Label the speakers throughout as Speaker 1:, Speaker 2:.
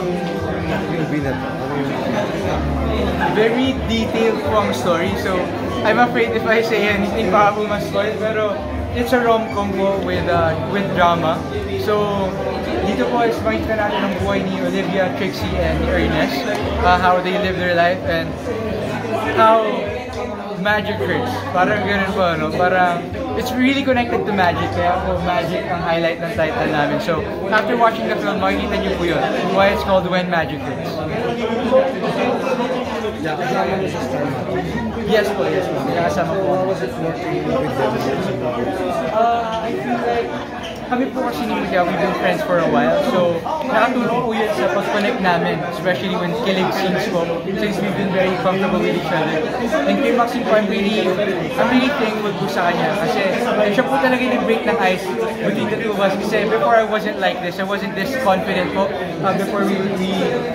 Speaker 1: ng movie na to?
Speaker 2: Very detailed po ang story, so I'm afraid if I say anything baka po mas-spoil, pero it's a rom-com po with drama. So dito po is makikita natin ang buhay ni Olivia, Trixie, and Ernest, how they live their life and how magic works. Parang ganun po, no? Parang it's really connected to magic, kaya po magic ang highlight ng title namin. So after watching the film, makikita niyo po yun, why it's called When Magic Works.
Speaker 1: Yeah, kasama mo sa Star Magic.
Speaker 2: Yes po, yes po. Kasama po.
Speaker 1: How was it working with them?
Speaker 2: I feel like kami po kasi ni Miguel, we've been friends for a while. So, nakatulong po yun sa pag-connect namin, especially when kilig scenes po, since we've been very comfortable with each other. And kay Maxine po, I'm really thankful po sa kanya kasi siya po talaga yung nag-break ng ice between the two of us. Kasi before I wasn't like this, I wasn't this confident po. Before we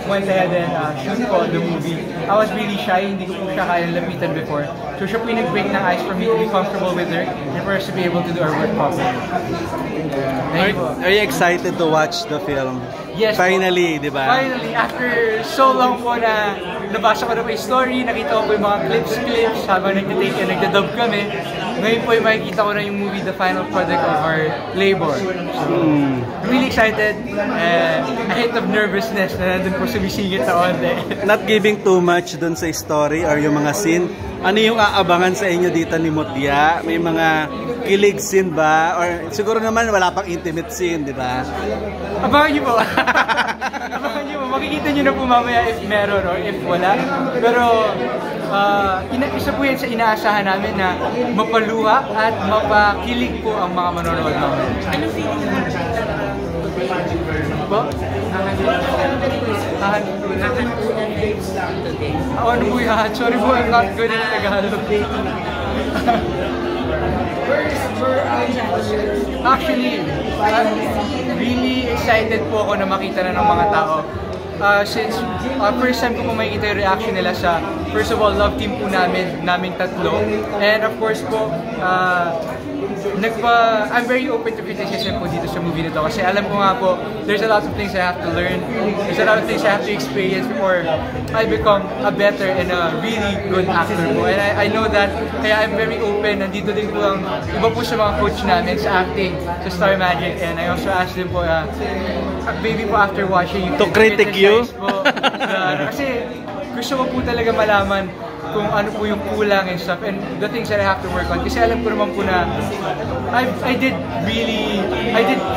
Speaker 2: went ahead and shoot po the movie, I was really shy, hindi ko po siya kaya lapitan before. So siya po yung nag-break ng ice for me to be comfortable with her and for us to be able to do our work properly.
Speaker 3: Are you excited to watch the film?
Speaker 2: Yes.
Speaker 3: Finally, di ba?
Speaker 2: Finally, after so long po na nabasa ko na po yung story, nakita ko po yung mga clips habang nagtitake and nagdadub kami. Ngayon po yung makikita ko na yung movie, the final product of our labor. So, really excited and a hint of nervousness na nandun po sumisingit sa onte.
Speaker 3: Not giving too much dun sa story or yung mga scene. Ano yung aabangan sa inyo dito ni Mutya? May mga kilig scene ba? Or siguro naman wala pang intimate scene, di ba?
Speaker 2: Abangan niyo po. Abangan niyo po. Makikita niyo na po mamaya if meron or if wala. Pero isa po yan sa inaasahan namin na mapaluha at mapakilig po ang mga manonood namin.
Speaker 4: Anong feeling mo?
Speaker 2: Po? Ano po yan? Sorry po, I'm not good at Tagalog. Actually, I'm really excited po ako na makita na ng mga tao. Since first time ko po makikita yung reaction nila sa, first of all, love team po namin tatlo. And of course po, I'm very open to criticism po dito sa movie nito kasi alam ko nga po, there's a lot of things I have to learn, there's a lot of things I have to experience before I become a better and a really good actor po. And I know that, kaya I'm very open. Nandito din po ang iba po sa mga coach namin sa acting sa Star Magic, and I also asked them po, maybe po after watching
Speaker 3: to critic you?
Speaker 2: Po, kasi gusto ko po talaga malaman kung ano po yung kulang and stuff and the things that I have to work on. Kasi alam ko naman po na I did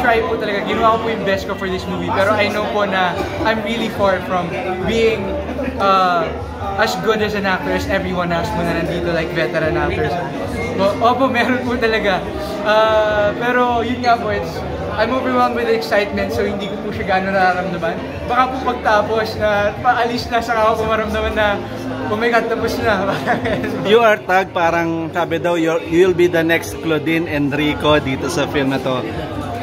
Speaker 2: try po talaga. Ginawa ko po yung best ko for this movie. Pero I know po na I'm really far from being as good as an actor as everyone else po na nandito, like veteran actors. Opo, meron po talaga. Pero yun nga po, I'm overwhelmed with excitement, so hindi ko po siya gano'n nararamdaman. Baka po pagtapos na paalis na, saka ako maramdaman na oh my God, tapos na.
Speaker 3: You are tagged, parang sabi daw, you'll be the next Claudine Enrico dito sa film na to.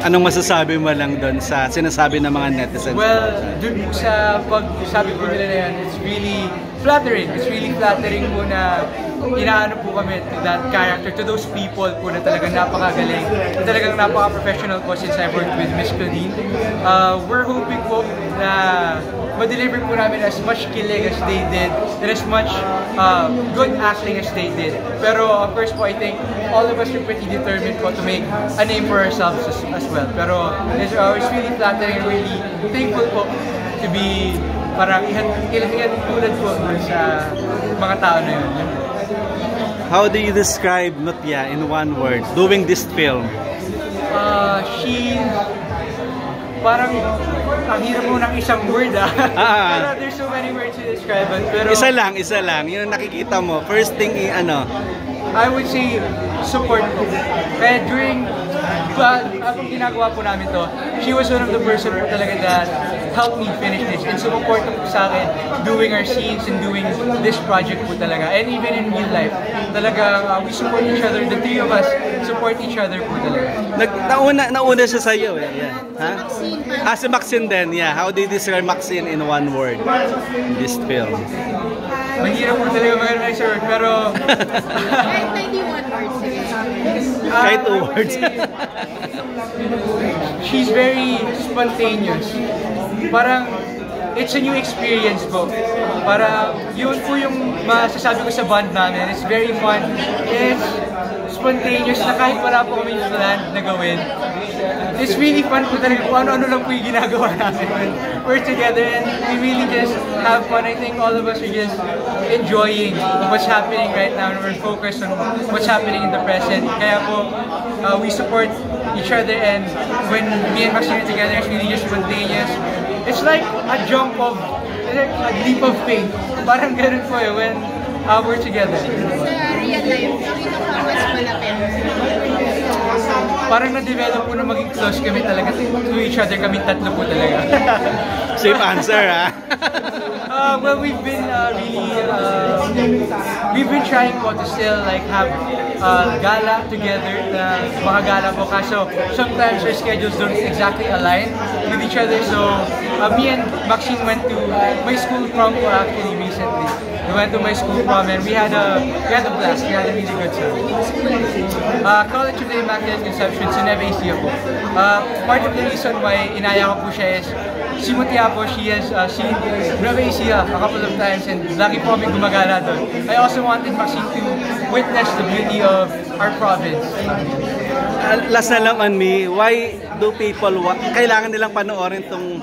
Speaker 3: Anong masasabi mo lang doon sa sinasabi ng mga netizens?
Speaker 2: Well, dun sa pagsabi po nila na yan, it's really flattering. It's really flattering po na inaano po kami to that character, to those people po na talagang napakagaling, na talagang napaka-professional po since I've worked with Miss Claudine. We're hoping po na ma-deliver po namin as much kilig as they did and as much good acting as they did. Pero of course po, I think all of us are pretty determined po to make a name for ourselves as well. Pero it's really flattering and really thankful po to be parang ilan tulad po sa mga tao na yun.
Speaker 3: How do you describe Mutya in one word, doing this film?
Speaker 2: She's parang ang hirap mo ng isang word Pero there's so many words to describe it. Pero
Speaker 3: isa lang. Yung nakikita mo, first thing
Speaker 2: I would say support po. Kaya during habang ginagawa po namin to, she was one of the person po talaga that helped me finish this and support po sa akin doing our scenes and doing this project po talaga. And even in real life, talaga we support each other, the three of us support each other po talaga.
Speaker 3: Nauna siya sa iyo Ha? Si Maxine din, yeah. How do you describe Maxine in one word in this film?
Speaker 2: Mahirap po talaga mag-analyze sa word, pero
Speaker 4: Kahit 91 words.
Speaker 3: Kahit 2 words.
Speaker 2: She's very spontaneous. Parang it's a new experience po. Para yun po yung masasabi ko sa band namin. It's very fun. It's spontaneous na kahit wala po kami plan na gawin. It's really fun po talaga kung ano-ano lang po yung ginagawa namin when we're together and we really just have fun. I think all of us are just enjoying what's happening right now and we're focused on what's happening in the present. Kaya po, we support each other and when me and Maxine are together, it's really just spontaneous. It's like a jump of, like a leap of faith. Parang ganun po eh when we're together.
Speaker 4: Sa real life, sino ka mas malapit?
Speaker 2: Parang na-develop po na maging close kami talaga to each other, kami tatlo po talaga.
Speaker 3: Safe answer, ha?
Speaker 2: Well, we've been we've been trying po to still like have gala together, mga gala po. Kaso sometimes our schedules don't exactly align with each other. So me and Maxine went to my school prom po actually recently. We went to my school prom and we had a blast. We had a really good time. College of the Immaculate Conception sa Nueva Ecija po. Part of the reason why inaya ko po siya is si Mutia po, she has seen Nueva Ecija a couple of times and lagi po kami gumagala doon. I also wanted Maxine to witness the beauty of our province.
Speaker 3: Last na lang on me, why do people, kailangan nilang panoorin tong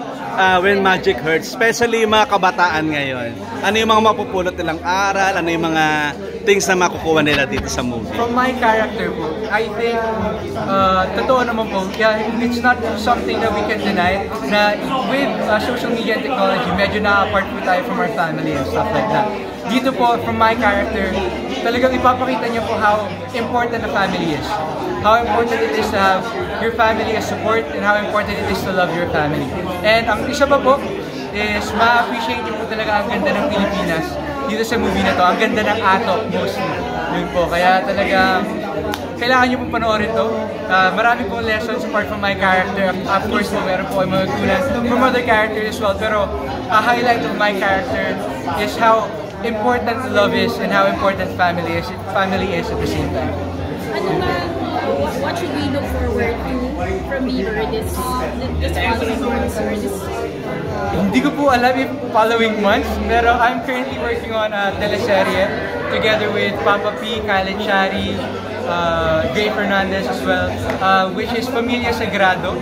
Speaker 3: When Magic Hurts, especially yung mga kabataan ngayon? Ano yung mga mapupulot nilang aral? Ano yung mga things na makukuha nila dito sa movie?
Speaker 2: From my character po, I think, totoo naman po, yeah, it's not something that we can deny na with social media and technology, medyo na-apart po tayo from our family and stuff like that. Dito po, from my character, talagang ipapakita niyo po how important the family is. How important it is to have your family as support and how important it is to love your family. And ang isa pa po is ma-appreciate niyo po talaga ang ganda ng Pilipinas dito sa movie na to. Ang ganda ng ato, mostly. Yun po. Kaya talaga kailangan niyo pong panoorin to. Marami pong lessons apart from my character. Of course po, meron po ay mga tulan from other characters as well. Pero a highlight of my character is how important love is and how important family is at the same time.
Speaker 4: Ano ba, what should we look forward to from Bieber this following months or this?
Speaker 2: Hindi ko po alam yung following months, pero I'm currently working on a teleserye together with Papa P, Kyle Chari, Gray Fernandez as well, which is Familia Sagrado.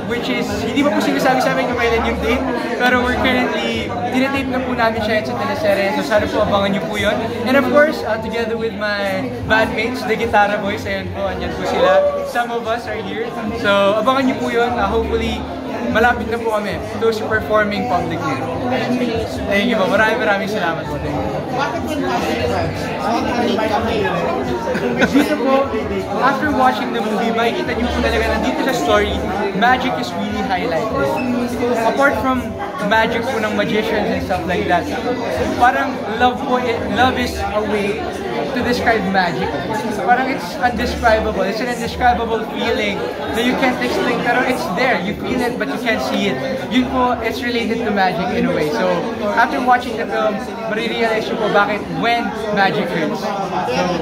Speaker 2: Which is, hindi pa po sinasabi sa amin kung kailan yung date, pero we're currently, tinatape na po namin siya sa teleserye, so sana po abangan niyo po yun. And of course, together with my bandmates, the Guitarra Boys, ayan po, andyan po sila. Some of us are here, so abangan niyo po yun. Hopefully, malapit na po kami to performing publicly. Thank you po, maraming salamat po. Dito po, after watching the movie, makikita niyo po talaga na dito sa story, magic is really highlighted. Apart from magic po ng magicians and stuff like that, parang love is a way to describe magic. Parang it's undescribable. It's an indescribable feeling that you can't explain, pero it's there. You feel it, but you can't see it. Yun po, it's related to magic in a way. So, after watching the film, marirealize nyo po bakit when magic hurts. So,